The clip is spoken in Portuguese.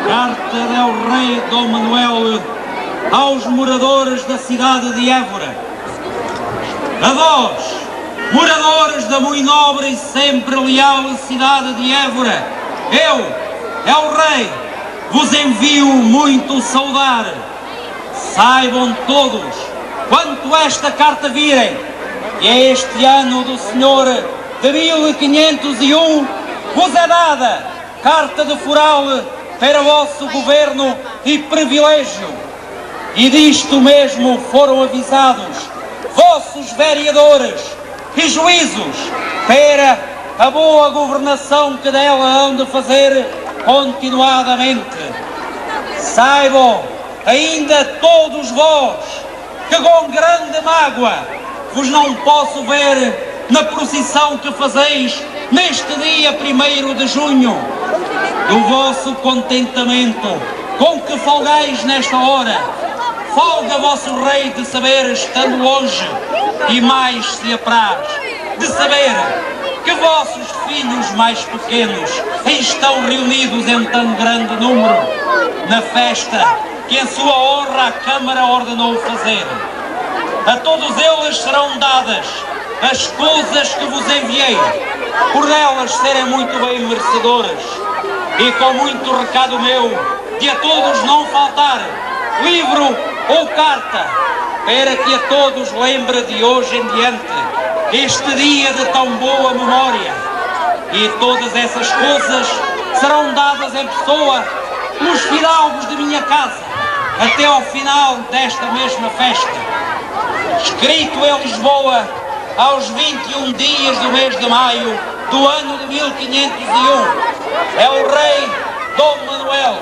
Carta del Rei Dom Manuel aos moradores da cidade de Évora. A vós, moradores da muito nobre e sempre leal cidade de Évora, eu, El Rei, vos envio muito saudar. Saibam todos, quanto esta carta virem, que este ano do Senhor de 1501 vos é dada carta de foral para vosso governo e privilégio. E disto mesmo foram avisados vossos vereadores e juízos para a boa governação que dela hão de fazer continuadamente. Saibam ainda todos vós que com grande mágoa vos não posso ver na procissão que fazeis neste dia 1º de junho, do vosso contentamento com que folgais nesta hora. Folga vosso rei de saber, estando longe, e mais se apraz, de saber que vossos filhos mais pequenos estão reunidos em tão grande número na festa que em sua honra a Câmara ordenou fazer. A todos eles serão dadas as coisas que vos enviei, por elas serem muito bem merecedoras, e com muito recado meu, de a todos não faltar livro ou carta, para que a todos lembre de hoje em diante este dia de tão boa memória. E todas essas coisas serão dadas em pessoa nos fidalgos de minha casa, até ao final desta mesma festa. Escrito em Lisboa, aos 21 dias do mês de maio do ano de 1501, é o rei Dom Manuel.